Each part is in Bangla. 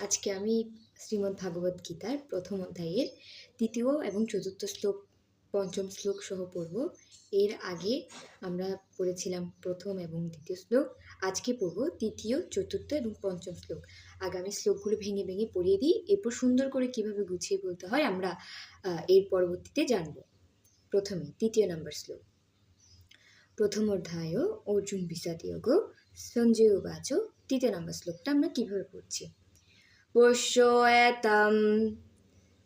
আজকে আমি শ্রীমদ্ ভাগবত গীতার প্রথম অধ্যায়ের তৃতীয় এবং চতুর্থ শ্লোক, পঞ্চম শ্লোক সহ পড়ব। এর আগে আমরা পড়েছিলাম প্রথম এবং দ্বিতীয় শ্লোক। আজকে পড়ব তৃতীয়, চতুর্থ এবং পঞ্চম শ্লোক। আগামী শ্লোকগুলো ভেঙে ভেঙে পড়িয়ে দিই, এরপর সুন্দর করে কিভাবে গুছিয়ে বলতে হয় আমরা এর পরবর্তীতে জানব। প্রথমে তৃতীয় নম্বর শ্লোক। প্রথম অধ্যায় অর্জুন বিষাদয়োগ সঞ্জয় উবাচ। তৃতীয় নম্বর শ্লোকটা আমরা কিভাবে পড়ছি? পোষ্যেতাম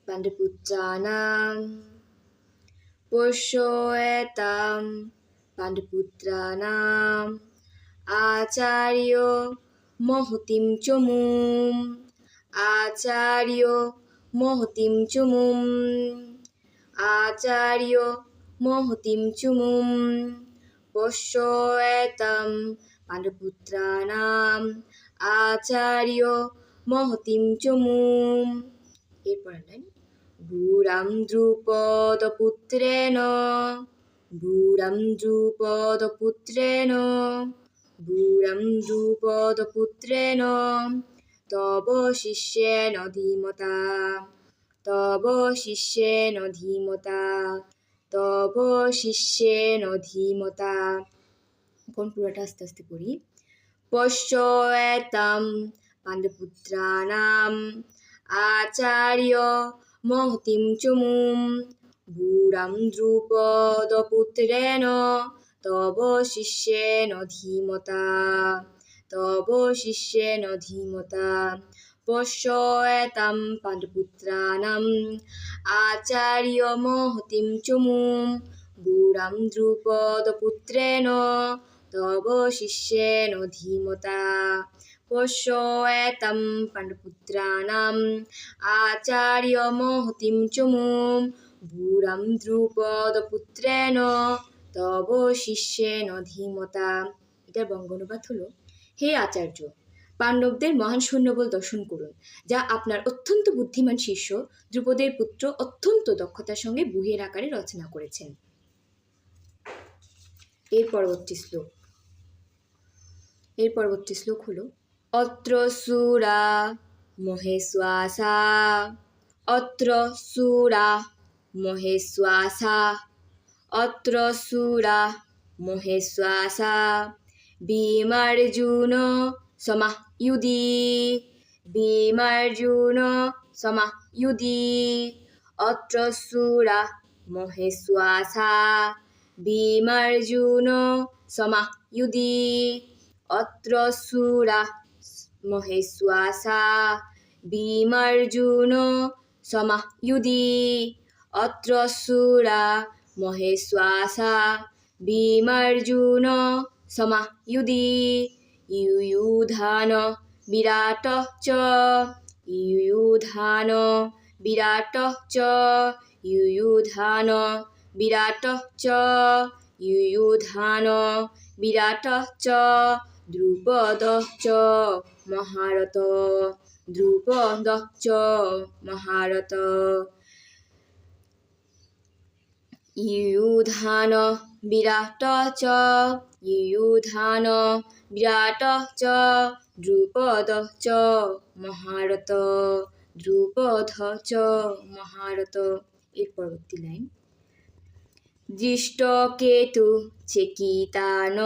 পাণ্ডুপুত্রানাম আচার্য মহতিম চমুম পোষ্যেতাম পাণ্ডুপুত্রানাম আচার্য মহতিম চমুম। এরপর লাইন, বুড়াম দ্রুপদপুত্রেণ তব শিষ্যেন ধীমতা। এখন পুরোটা আস্তে আস্তে পড়ি। পশ্যেতাম পাণ্ডুপুত্রানাম আচার্য মহতিম চমুম বুড়াম দ্রুপদপুত্রেণ তব শিষ্যেন ধীমতা। পশ্যেতাম পাণ্ডুপুত্রানাম আচার্য মহতিম চমুম বুড়াম দ্রুপদপুত্রেণ তব শিষ্যেন ধীমতা। পশ্যেতাম পাণ্ডুপুত্রানাম আচার্য মহতিম চমুম বুড়াম দ্রুপদপুত্রেণ তব শিষ্যেন ধীমতা। এটার বঙ্গ অনুবাদ হলো, হে আচার্য, পাণ্ডবদের মহান সৈন্যবল দর্শন করুন, যা আপনার অত্যন্ত বুদ্ধিমান শিষ্য দ্রুপদের পুত্র অত্যন্ত দক্ষতার সঙ্গে বইয়ের আকারে রচনা করেছেন। এর পরবর্তী শ্লোক হলো, অত্র সুরা মহেশ্বাসা ভীমার্জুন সমায়ুধি। অত্র সুরা মহেশ্বাসা ভীমার্জুন সমায়ুধি। অত্র সুরা মহেশ্বাসা ভীমার্জুন সমায়ুধি। অত্র সুরা মহেশ্বাসা ভীমার্জুন সমায়ুধি। ইয়ুধান বিরাটঃ চ দ্রুপদঃ চ মহারথ। ইয়ুধান বিরাটঃ চ দ্রুপদঃ চ মহারথ। এর পরবর্তী লাইন, দৃষ্টকেতু চেকিতান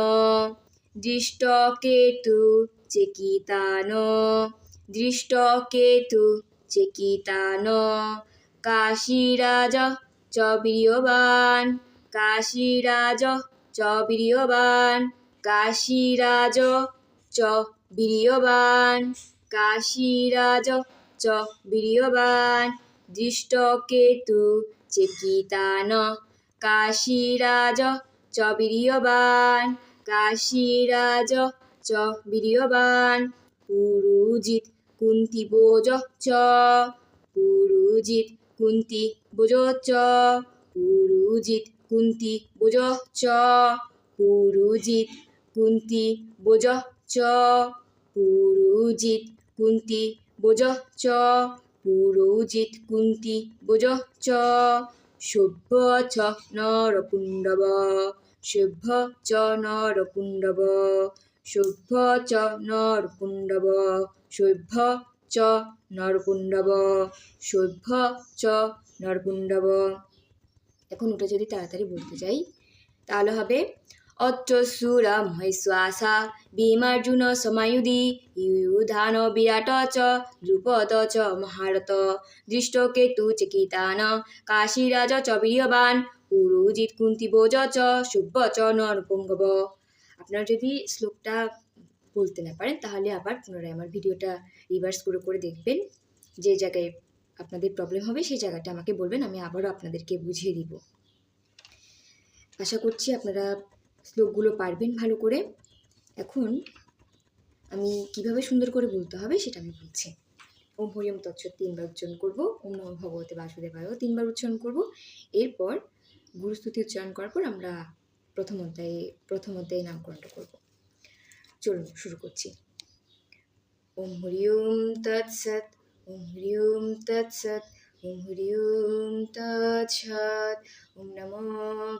কাশীরাজ চ বীর্যবান। দৃষ্টকেতু চেকিতান কাশীরাজ চ বীর্যবান। পুরুজিত কুন্তিভোজঃ চ শুভ্য চ নরপুণ্ডব। চ নরপুণ্ডব সভ্য চ নরপুণ্ডব। এখন ওটা যদি তাড়াতাড়ি বলতে যাই তাহলে হবে অত্র সুরা মহেশ্বাসা ভীমার্জুন সমায়ুধি ইয়ুধান বিরাট চ দ্রুপদ চ মহারত দৃষ্টকেতু চিকিতান কাশীরাজ চ বীর্যবান পুরুজিৎ কুন্তিভোজ চ শুভ্য চ নরপুঙ্গব। আপনারা যদি শ্লোকটা বলতে না পারেন তাহলে আবার পুনরায় আমার ভিডিওটা রিভার্স করে দেখবেন। যে জায়গায় আপনাদের প্রবলেম হবে সেই জায়গাটা আমাকে বলবেন, আমি আবারও আপনাদেরকে বুঝিয়ে দিব। আশা করছি আপনারা শ্লোকগুলো পারবেন ভালো করে। এখন আমি কিভাবে সুন্দর করে বলতে হবে সেটা আমি বলছি। ওম হরি ওম তৎসৎ 3 বার উচ্চারণ করব, ওম নমঃ ভগবতে বাসুদেবায় 3 বার উচ্চারণ করব। এরপর গুরুস্তুতি উচ্চারণ করার পর আমরা প্রথম অধ্যায়ে নামকরণটা করব। চলুন শুরু করছি। ওম হরি ওম তৎসৎ, ওম হরি ওম তৎসৎ, ওম হরি ওম তৎসৎ। ওম নমো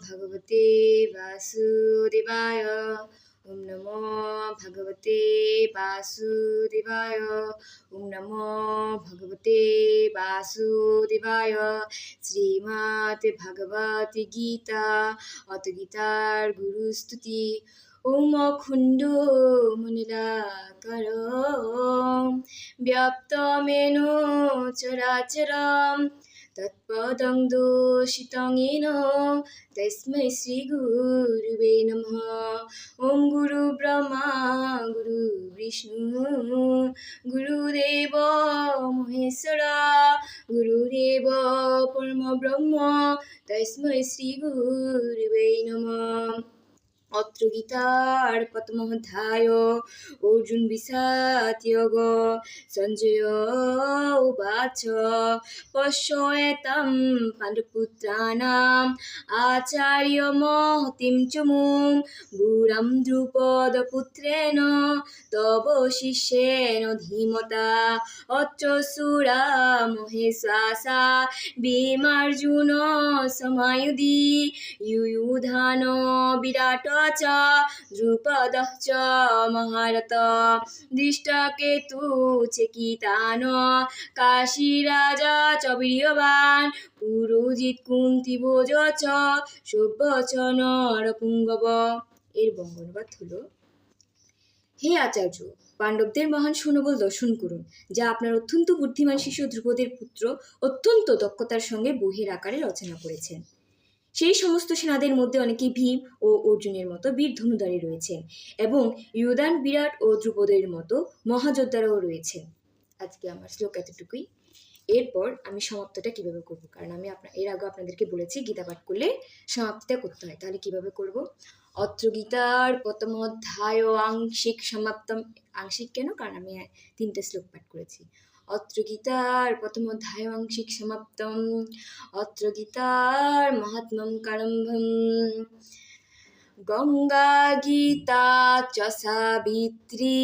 ভগবতে বাসুদেবায়, ওম নমো ভগবতে বাসুদেবায়, ওম নমো ভগবতে বাসুদেবায়। শ্রীমদ্ ভগবত গীতা অত গীতার গুরুস্তুতি। ওম অখণ্ড মণ্ডলাকারং ব্যক্তমেন চরাচরং তৎপদং দর্শিতং येन তস্मै শ্রী গুরুবে নমঃ। ওম গুরু ব্রহ্মা গুরু বিষ্ণু গুরুদেব মহেশ্বরা গুরুদেব পরম ব্রহ্ম তস্मै শ্রী গুরুবে নমঃ। অত্র গীতার প্রথম অধ্যায় অর্জুন বিষাদ যোগ। সঞ্জয় উবাচ পশ্যেতাম পাণ্ডবপুত্রাণাম আচার্য মহতিম চ মুম গুরুম দ্রুপদপুত্রেণ তব শিষ্যেণ ধীমতা। অত্র সূরা মহেশ্বাসা ভীমার্জুন সমায়ুধি ইয়ুধান বিরাট চ দ্রুপদঃ চ মহারত দৃষ্টকেতু চিকিতান কাশীরাজ চ বীর্যবান পুরুজিৎ কুন্তিভোজ চ শুভ্য চ নরপুঙ্গব। এর বঙ্গানুবাদ হলো, হে আচার্য, পাণ্ডবদের মহান সুনবল দর্শন করুন, যা আপনার অত্যন্ত বুদ্ধিমান শিশু ধ্রুপদের পুত্র অত্যন্ত দক্ষতার সঙ্গে বহির আকারে রচনা করেছেন। সেই সমস্ত সেনাদের মধ্যে অনেকেই ভীম ও অর্জুনের মতো বীর ধনুধারী রয়েছেন এবং ইয়ুধান, বিরাট ও দ্রুপদের মতো মহাযোদ্ধারাও রয়েছেন। আজকে আমার শ্লোক এতটুকুই। এরপর আমি সমাপ্তটা কিভাবে করব, কারণ আমি এর আগে আপনাদেরকে বলেছি গীতা পাঠ করলে সমাপ্তিটা করতে হয়। তাহলে কিভাবে করব? অত্র গীতার প্রথম অধ্যায় আংশিক সমাপ্তম। আংশিক কেন? কারণ আমি 3টে শ্লোক পাঠ করেছি। অত্র গীতার প্রথম অধ্যায় আংশিক সমাপ্তম। অত্র গীতার মহাত্ম্যম কারম্ভম। গঙ্গা গীতা চ সাবিত্রী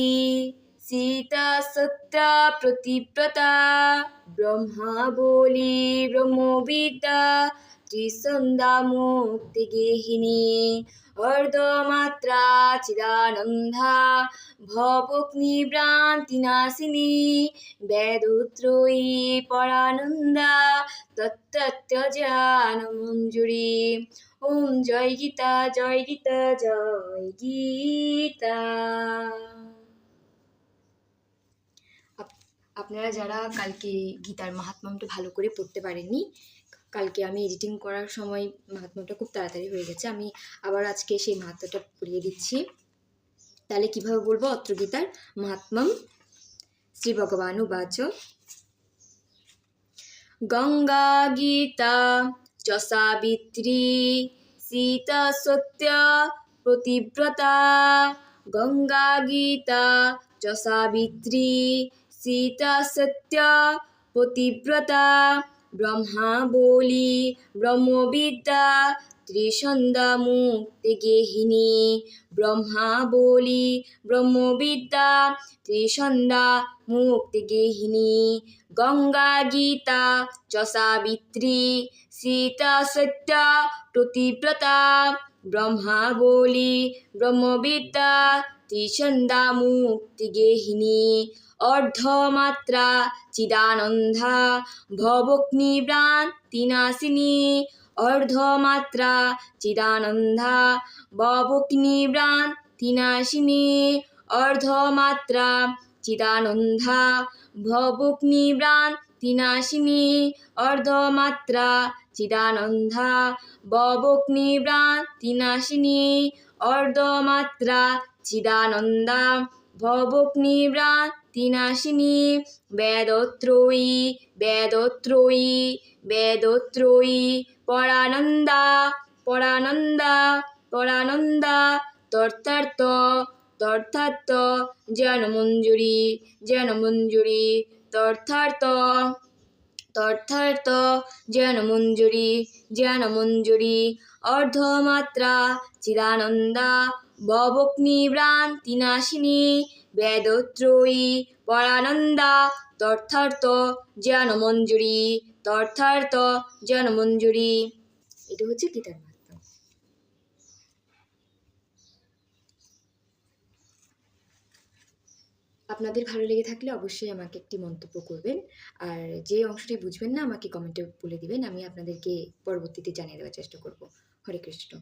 সীতা সত্যা প্রতিব্রতা ব্রহ্মা বলি ব্রহ্মবিদ্যা ত্রিসন্ধ্যা মুক্তি গেহিনী অর্ধমাত্রা চিদানন্দা ভবগ্নিভ্রান্তি নাশিনী বেদত্রয়ী পরানন্দা তত্ত্বজ্ঞানমঞ্জুরি। ওম জয় গীতা, জয় গীতা, জয় গীতা। আপনারা যারা কালকে গীতার মাহাত্ম্যটা ভালো করে পড়তে পারেননি, কালকে আমি এডিটিং করার সময় মাহাত্ম্যটা খুব তাড়াতাড়ি হয়ে গেছে, আমি আবার আজকে সেই মাহাত্ম্যটা পড়িয়ে দিচ্ছি। তাহলে কিভাবে বলবো অত্র গীতার মাহাত্ম্যম? শ্রী ভগবান উবাচ গঙ্গা গীতা চ সাবিত্রী সীতা সত্য প্রতিব্রতা। গঙ্গা গীতা চ সাবিত্রী সীতা সত্য প্রতিব্রতা ব্রহ্মা বলি ব্রহ্মবিদ্যা ত্রিসন্ধ্যা মুক্তি গেহিনী। ব্রহ্মা বলি ব্রহ্মবিদ্যা ত্রিসন্ধ্যা মুক্তি গেহিনী। গঙ্গা গীতা চ সাবিত্রী সীতা সত্য প্রতিব্রতা ব্রহ্মা বলি ব্রহ্মবিদ্যা ত্রিসন্ধ্যা মুক্তিগেহিনী অর্ধমাত্রা চিদানন্দা ভবগ্নিভ্রান্তিনাশিনী অর্ধমাত্রা চিদানন্দা ভবগ্নিভ্রান্তিনাশিনী অর্ধমাত্রা চিদানন্দা ভবগ্নিভ্রান্তিনাশিনী অর্ধমাত্রা চিদানন্দা ভবগ্নিভ্রান্তিনাশিনী অর্ধমাত্রা চিদানন্দা ভবগ্নিভ্রান্তিনাশিনী বেদত্রয়ী বেদত্রয়ী বেদত্রয়ী পরানন্দা পরানন্দা পরানন্দা তর্থার্থ তর্থার্থ জ্ঞানমঞ্জুরি জ্ঞানমঞ্জুরি তর্থার্থ তর্থার্থ জ্ঞানমঞ্জুরি জ্ঞানমঞ্জুরি অর্ধমাত্রা চিদানন্দা ভবগ্নিভ্রান্তিনাশিনী বেদত্রয়ী পরানন্দা তর্থার্থ জ্ঞানমঞ্জুরি তর্থার্থ জ্ঞানমঞ্জুরি। এটা হচ্ছে গীতার মাহাত্ম্য। আপনাদের ভালো লেগে থাকলে অবশ্যই আমাকে একটি মন্তব্য করবেন, আর যে অংশটি বুঝবেন না আমাকে কমেন্টে বলে দিবেন, আমি আপনাদেরকে পরবর্তীতে জানিয়ে দেওয়ার চেষ্টা করব। হরে কৃষ্ণ।